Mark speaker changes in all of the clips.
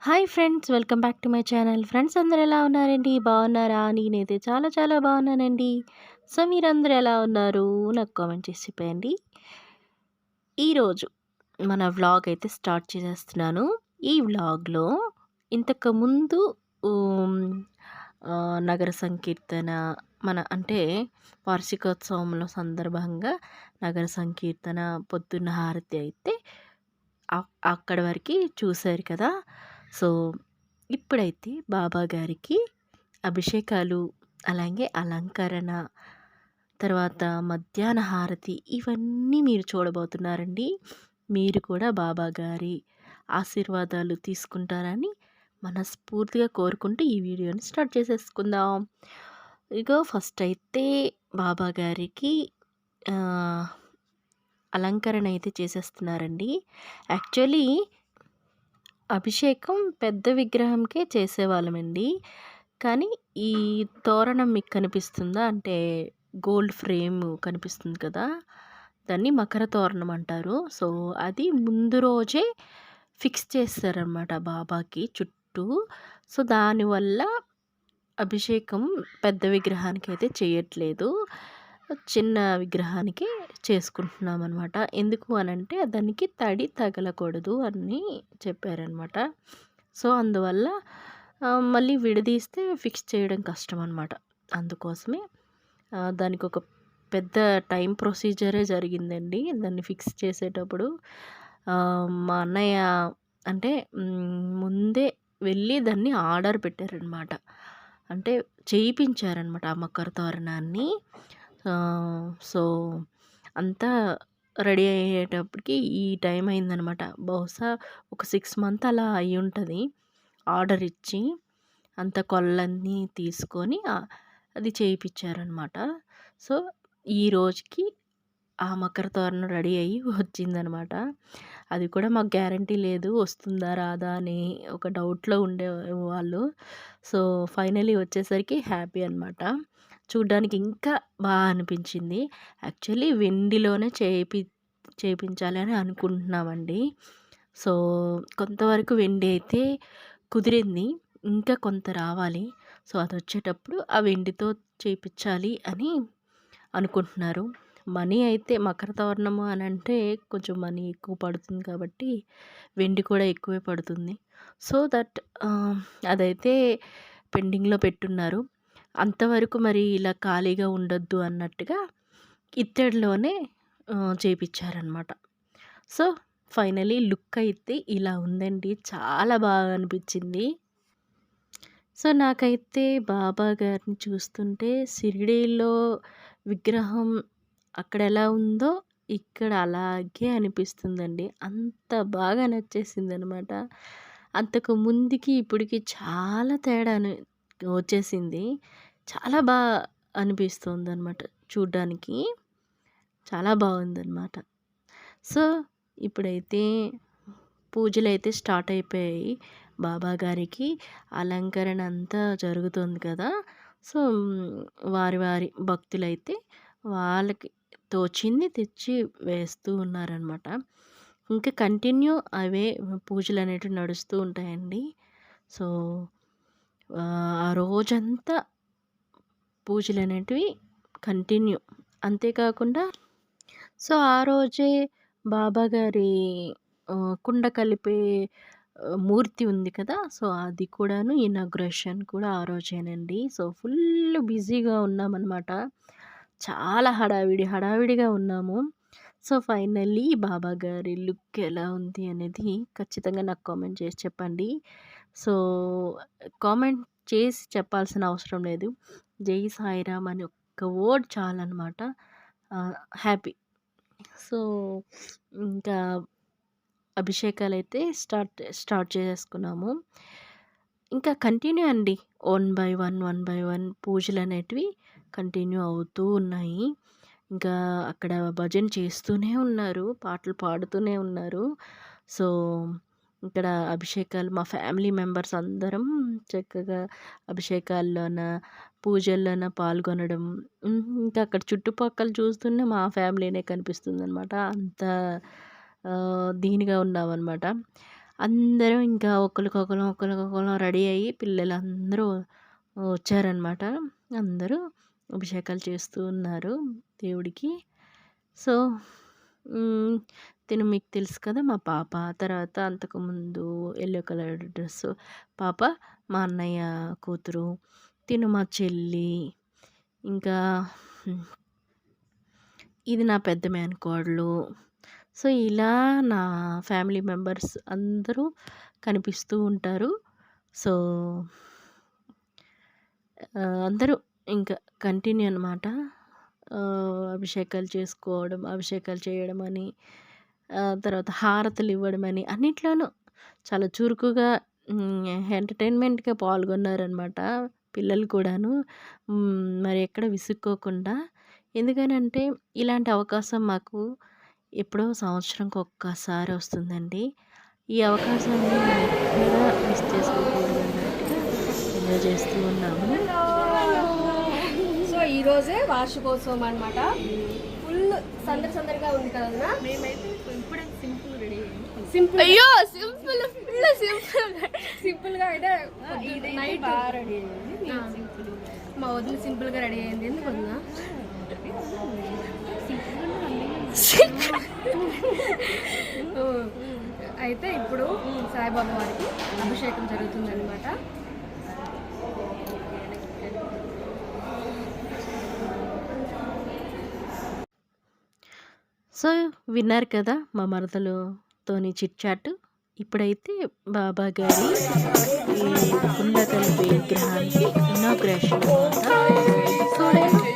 Speaker 1: Hi friends, welcome back to my channel. Friends అందరూ ఎలా ఉన్నారండి? బాగున్నారా? నేనైతే చాలా చాలా బాగున్నానండి. సో మీరందరూ ఎలా ఉన్నారు? నాకు కామెంట్ చేసి చెప్పండి. ఈరోజు మన వ్లాగ్ అయితే స్టార్ట్ చేసేస్తున్నాను. ఈ వ్లాగ్లో ఇంతకుముందు ఉమ్, నగర సంకీర్తన అంటే వార్షికోత్సవంలో సందర్భంగా నగర సంకీర్తన పొద్దున్న హారతి అయితే అక్కడి వరకు చూశారు కదా. సో ఇప్పుడైతే బాబా గారికి అభిషేకాలు, అలాగే అలంకరణ, తర్వాత మధ్యాహ్న హారతి ఇవన్నీ మీరు చూడబోతున్నారండి. మీరు కూడా బాబా గారి ఆశీర్వాదాలు తీసుకుంటారని మనస్ఫూర్తిగా కోరుకుంటూ ఈ వీడియోని స్టార్ట్ చేసేసుకుందాం. ఇగో ఫస్ట్ అయితే బాబా గారికి అలంకరణ అయితే చేసేస్తున్నారండి. యాక్చువల్లీ అభిషేకం పెద్ద విగ్రహంకే చేసేవాళ్ళమండి. కానీ ఈ తోరణం మీకు కనిపిస్తుందా? అంటే గోల్డ్ ఫ్రేమ్ కనిపిస్తుంది కదా, దాన్ని మకర తోరణం అంటారు. సో అది ముందు రోజే ఫిక్స్ చేస్తారనమాట బాబాకి చుట్టూ. సో దానివల్ల అభిషేకం పెద్ద విగ్రహానికి అయితే చేయట్లేదు, చిన్న విగ్రహానికి చేసుకుంటున్నాం అనమాట. ఎందుకు అనంటే దానికి తడి తగలకూడదు అని చెప్పారనమాట. సో అందువల్ల మళ్ళీ విడదీస్తే ఫిక్స్ చేయడం కష్టం అనమాట. అందుకోసమే దానికి ఒక పెద్ద టైం ప్రొసీజరే జరిగిందండి. దాన్ని ఫిక్స్ చేసేటప్పుడు మా అన్నయ్య అంటే ముందే వెళ్ళి దాన్ని ఆర్డర్ పెట్టారనమాట. అంటే చేయించారనమాట ఆ మకర తోరణాన్ని. సో అంతా రెడీ అయ్యేటప్పటికి ఈ టైం అయిందనమాట. బహుశా ఒక 6 మంత్ అలా అయ్యి ఉంటుంది. ఆర్డర్ ఇచ్చి అంత కొలలన్నీ తీసుకొని అది చేయించారనమాట. సో ఈ రోజుకి ఆ మకర తోరణం రెడీ అయ్యి వచ్చిందనమాట. అది కూడా మాకు గ్యారంటీ లేదు వస్తుందా రాదా అని ఒక డౌట్లో ఉండేవాళ్ళు. సో ఫైనలీ వచ్చేసరికి హ్యాపీ అనమాట. చూడ్డానికి ఇంకా బాగా అనిపించింది. యాక్చువల్లీ వెండిలోనే చేయించాలి అని అనుకుంటున్నామండి. సో కొంతవరకు వెండి అయితే కుదిరింది, ఇంకా కొంత రావాలి. సో అది వచ్చేటప్పుడు ఆ వెండితో చేయించాలి అని అనుకుంటున్నారు. మనీ అయితే మకర తోరణము అని అంటే కొంచెం మనీ ఎక్కువ పడుతుంది కాబట్టి వెండి కూడా ఎక్కువే పడుతుంది. సో దట్ అదైతే పెండింగ్లో పెట్టున్నారు. అంతవరకు మరి ఇలా ఖాళీగా ఉండొద్దు అన్నట్టుగా ఇత్తడిలోనే చేపించారనమాట. సో ఫైనలీ లుక్ అయితే ఇలా ఉందండి. చాలా బాగా అనిపించింది. సో నాకైతే బాబా గారిని చూస్తుంటే షిరిడీలో విగ్రహం అక్కడ ఎలా ఉందో ఇక్కడ అలాగే అనిపిస్తుందండి. అంత బాగా నచ్చేసిందనమాట. అంతకు ముందుకి ఇప్పటికి చాలా తేడా వచ్చేసింది. చాలా అనిపిస్తుందనమాట చూడ్డానికి. చాలా బాగుందనమాట. సో ఇప్పుడైతే పూజలైతే స్టార్ట్ అయిపోయాయి. బాబా గారికి అలంకరణ అంతా జరుగుతుంది కదా. సో వారి భక్తులైతే వాళ్ళకి తోచింది తెచ్చి వేస్తూ ఉన్నారనమాట. ఇంకా కంటిన్యూ అవే పూజలు అనేటివి నడుస్తూ ఉంటాయండి. సో ఆ రోజంతా పూజలు అనేటివి కంటిన్యూ. అంతేకాకుండా సో ఆ రోజే బాబా గారి కుండ కలిపే మూర్తి ఉంది కదా. సో అది కూడాను ఇనాగ్రేషన్ కూడా ఆ రోజేనండి. సో ఫుల్ బిజీగా ఉన్నామన్నమాట. చాలా హడావిడిగా ఉన్నాము. సో ఫైనల్లీ బాబా గారి లుక్ ఎలా ఉంది అనేది ఖచ్చితంగా నాకు కామెంట్ చేసి చెప్పండి. సో కామెంట్ చేసి చెప్పాల్సిన అవసరం లేదు. జై సాయిరామ్ అని ఒక్క వర్డ్ చాలన్నమాట. హ్యాపీ. సో ఇంకా అభిషేకాలైతే స్టార్ట్ చేసేసుకున్నాము. ఇంకా కంటిన్యూ అండి. వన్ బై వన్ పూజలనేటివి కంటిన్యూ అవుతూ ఉన్నాయి. ఇంకా అక్కడ భజన చేస్తూనే ఉన్నారు, పాటలు పాడుతూనే ఉన్నారు. సో ఇక్కడ అభిషేకాలు మా ఫ్యామిలీ మెంబర్స్ అందరం చక్కగా అభిషేకాల్లోన, పూజల్లోన పాల్గొనడం. ఇంకా అక్కడ చుట్టుపక్కల చూస్తూనే మా ఫ్యామిలీనే కనిపిస్తుందనమాట. అంత దీనిగా ఉన్నామన్నమాట. అందరం ఇంకా ఒకళ్ళకొకళ్ళం రెడీ అయ్యి పిల్లలందరూ వచ్చారనమాట. అందరూ అభిషేకాలు చేస్తూ ఉన్నారు దేవుడికి. సో, తిను మీకు తెలుసు కదా! మా పాప. తర్వాత అంతకుముందు యెల్లో కలర్ డ్రెస్సు పాప, మా అన్నయ్య కూతురు, తిను మా చెల్లి, ఇంకా ఇది నా పెద్ద మేనకోడలు. సో, ఇలా నా ఫ్యామిలీ మెంబర్స్ అందరూ కనిపిస్తూ ఉంటారు. సో, అందరూ ఇంకా కంటిన్యూ అనమాట. అభిషేకాలు చేసుకోవడం, అభిషేకాలు చేయడమని, తర్వాత హారతులు ఇవ్వడమని అన్నిట్లోనూ చాలా చురుకుగా ఎంటర్‌టైన్‌మెంట్‌గా పాల్గొన్నారనమాట పిల్లలు కూడాను. మరి ఎక్కడ విసుక్కోకుండా. ఎందుకనంటే ఇలాంటి అవకాశం మాకు ఎప్పుడో సంవత్సరంకి ఒక్కసారి వస్తుందండి. ఈ అవకాశాన్ని మనం ఎక్కడా మిస్ చేసుకోకూడదు అన్నట్టుగా ఎంజాయ్ చేస్తూ ఉన్నాము.
Speaker 2: సో ఈరోజే వార్షికోత్సవం అనమాట. ఫుల్ సందడిగా ఉంది కదా.
Speaker 3: మేమైతే ఇప్పుడే సింపుల్ రెడీ
Speaker 2: సింపుల్
Speaker 3: అయ్యో సింపుల్ ఫుల్
Speaker 2: సింపుల్గా అయితే
Speaker 3: నైట్ బాగా రెడీ అయ్యింది.
Speaker 2: మా వదిన సింపుల్గా రెడీ అయింది. ఎందుకు వదిన? అయితే ఇప్పుడు సాయిబాబా వారికి అభిషేకం జరుగుతుంది అనమాట.
Speaker 1: సో, విన్నారు కదా మా మరదలుతోని చిట్చాట్. ఇప్పుడైతే బాబా గారి ఈ గుండకల్ విగ్రహానికి ఇనాగ్రేషన్ చూసేయండి.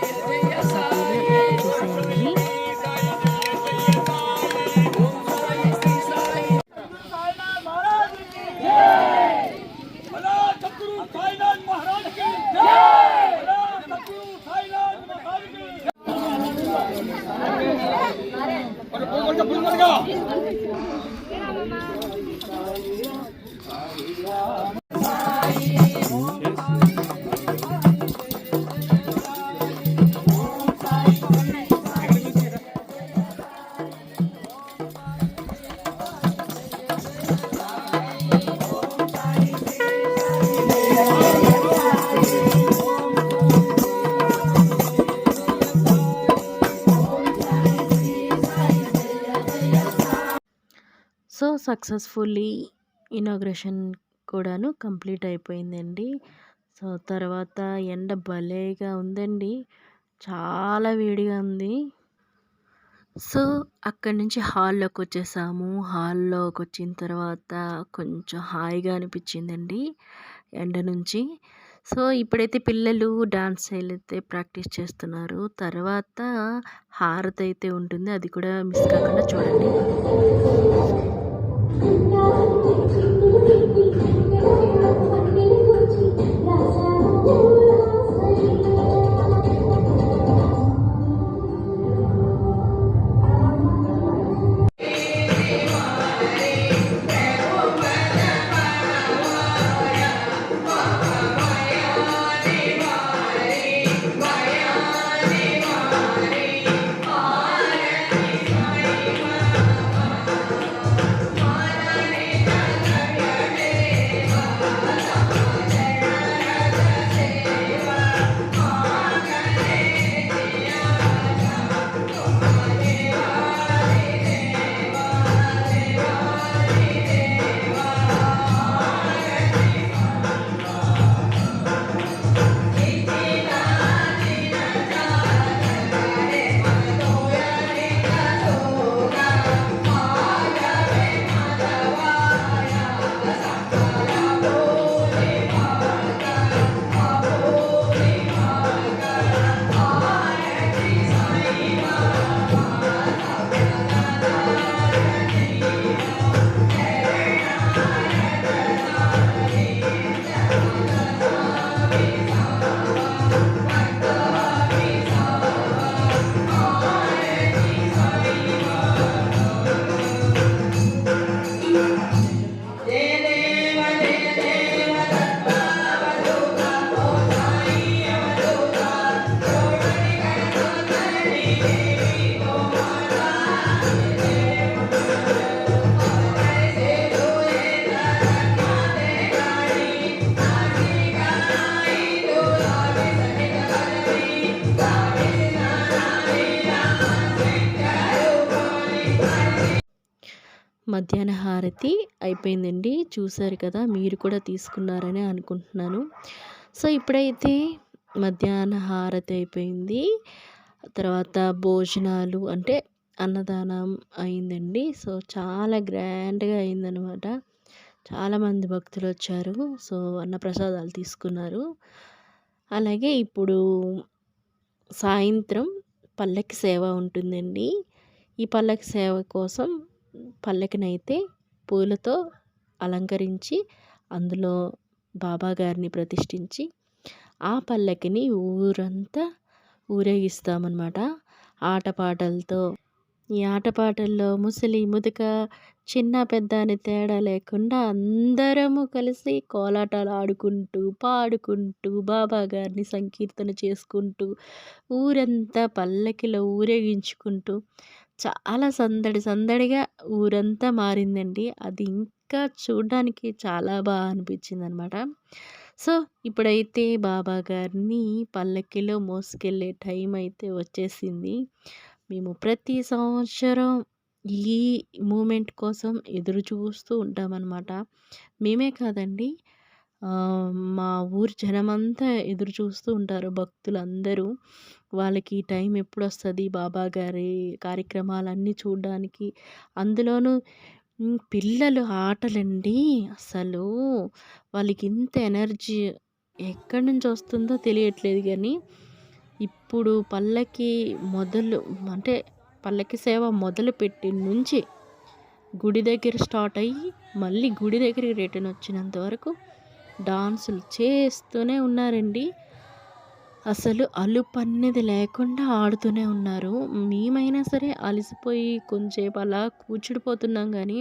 Speaker 1: సో, సక్సెస్‌ఫుల్లీ ఇనాగ్రేషన్ కూడాను కంప్లీట్ అయిపోయిందండి. సో, తర్వాత ఎండ భలేగా ఉందండి. చాలా వేడిగా ఉంది. సో, అక్కడి నుంచి హాల్లోకొచ్చేసాము. హాల్లోకొచ్చిన తర్వాత కొంచెం హాయిగా అనిపించిందండి ఎండ నుంచి. సో, ఇప్పుడైతే పిల్లలు డాన్స్ అయితే ప్రాక్టీస్ చేస్తున్నారు. తర్వాత హారతయితే ఉంటుంది. అది కూడా మిస్ కాకుండా చూడండి. మధ్యాహ్న హారతి అయిపోయిందండి. చూసారు కదా! మీరు కూడా తీసుకున్నారని అనుకుంటున్నాను. సో, ఇప్పుడైతే మధ్యాహ్న హారతి అయిపోయింది. తర్వాత భోజనాలు అంటే అన్నదానం అయిందండి. సో, చాలా గ్రాండ్‌గా అయిందనమాట. చాలామంది భక్తులొచ్చారు. సో, అన్నప్రసాదాలు తీసుకున్నారు. అలాగే ఇప్పుడు సాయంత్రం పల్లకి సేవ ఉంటుందండి. ఈ పల్లకి సేవ కోసం పల్లకినైతే పూలతో అలంకరించి అందులో బాబాగారిని ప్రతిష్ఠించి ఆ పల్లకిని ఊరంతా ఊరేగిస్తామన్నమాట. ఆటపాటలతో. ఈ ఆటపాటల్లో ముసలి, ముదుక, చిన్న, పెద్ద అని తేడా లేకుండా అందరము కలిసి కోలాటాలు ఆడుకుంటూ, పాడుకుంటూ, బాబాగారిని సంకీర్తన చేసుకుంటూ, ఊరంతా పల్లకిలో ఊరేగించుకుంటూ చాలా సందడి సందడిగా ఊరంతా మారిందండి. అది ఇంకా చూడ్డానికి చాలా అనిపించిందనమాట. సో, ఇప్పుడైతే బాబాగారిని పల్లకిలో మోసుకెళ్ళే టైం అయితే వచ్చేసింది. మేము ప్రతి సంవత్సరం ఈ మూమెంట్ కోసం ఎదురు చూస్తూ ఉంటామన్నమాట. మేమే కాదండి, మా ఊరు జనమంతా ఎదురు చూస్తూ ఉంటారు భక్తులందరూ. వాళ్ళకి ఈ టైం ఎప్పుడొస్తది బాబాగారి కార్యక్రమాలన్నీ చూడ్డానికి. అందులోనూ పిల్లలు ఆటలండి అసలు వాళ్ళకి ఇంత ఎనర్జీ ఎక్కడి నుంచి వస్తుందో తెలియట్లేదు గానీ, ఇప్పుడు పల్లకి మొదలు అంటే పల్లకి సేవ మొదలుపెట్టిన నుంచి గుడి దగ్గర స్టార్ట్ అయ్యి మళ్ళీ గుడి దగ్గరికి రిటర్న్ వచ్చినంత వరకు డాన్సులు చేస్తూనే ఉన్నారండి. అసలు అలుపనేది లేకుండా ఆడుతూనే ఉన్నారు. మేమైనా సరే అలసిపోయి కొంచెంసేపు అలా కూర్చుడిపోతున్నాం కానీ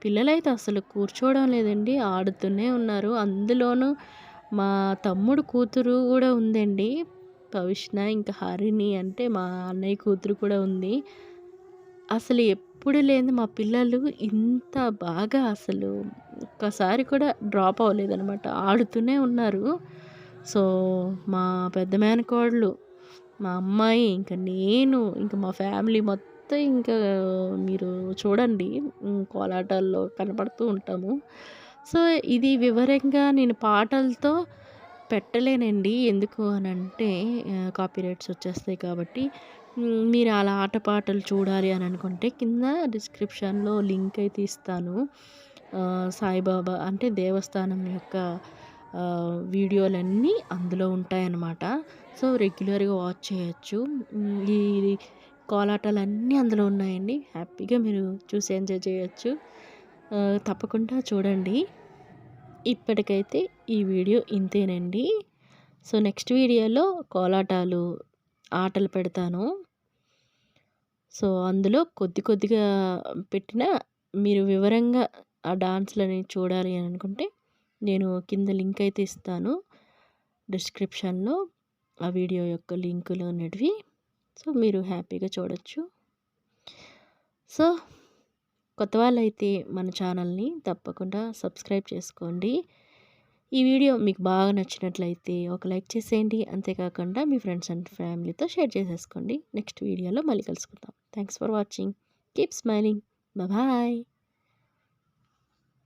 Speaker 1: పిల్లలైతే అసలు కూర్చోవడం లేదండి, ఆడుతూనే ఉన్నారు. అందులోనూ మా తమ్ముడు కూతురు కూడా ఉందండి, పవిష్ణ, ఇంకా హరిణి అంటే మా అన్నయ్య కూతురు కూడా ఉంది. అసలు ఎప్పుడు లేనిది మా పిల్లలు ఇంత బాగా అసలు ఒక్కసారి కూడా డ్రాప్ అవ్వలేదనమాట. ఆడుతూనే ఉన్నారు. సో, మా పెద్ద మేనకోడలు, మా అమ్మాయి, ఇంక నేను, ఇంక మా ఫ్యామిలీ మొత్తం ఇంకా మీరు చూడండి కోలాటాల్లో కనపడుతూ ఉంటాము. సో, ఇది వివరంగా నేను పాటలతో పెట్టలేనండి. ఎందుకు అనంటే కాపీరైట్స్ వచ్చేస్తాయి కాబట్టి. మీరు అలా ఆటపాటలు చూడాలి అని అనుకుంటే కింద డిస్క్రిప్షన్‌లో లింక్ అయితే ఇస్తాను. సాయిబాబా అంటే దేవస్థానం యొక్క వీడియోలన్నీ అందులో ఉంటాయన్నమాట. సో, రెగ్యులర్‌గా వాచ్ చేయొచ్చు. ఈ కోలాటాలన్నీ అందులో ఉన్నాయండి. హ్యాపీగా మీరు చూసి ఎంజాయ్ చేయొచ్చు. తప్పకుండా చూడండి. ఇప్పటికైతే ఈ వీడియో ఇంతేనండి. సో, నెక్స్ట్ వీడియోలో కోలాటాలు ఆటలు పెడతాను. సో, అందులో కొద్దిగా పెట్టినా మీరు వివరంగా ఆ డాన్స్‌లని చూడాలి అని అనుకుంటే నేను కింద లింక్ అయితే ఇస్తాను డిస్క్రిప్షన్‌లో, ఆ వీడియో యొక్క లింకులు అనేటివి. సో, మీరు హ్యాపీగా చూడొచ్చు. సో, కొత్త వాళ్ళైతే మన ఛానల్ని తప్పకుండా సబ్స్క్రైబ్ చేసుకోండి. ఈ వీడియో మీకు బాగా నచ్చినట్లయితే ఒక లైక్ చేసేయండి. అంతేకాకుండా మీ ఫ్రెండ్స్ అండ్ ఫ్యామిలీతో షేర్ చేసేసుకోండి. నెక్స్ట్ వీడియోలో మళ్ళీ కలుసుకుందాం. Thanks for watching. Keep smiling. Bye.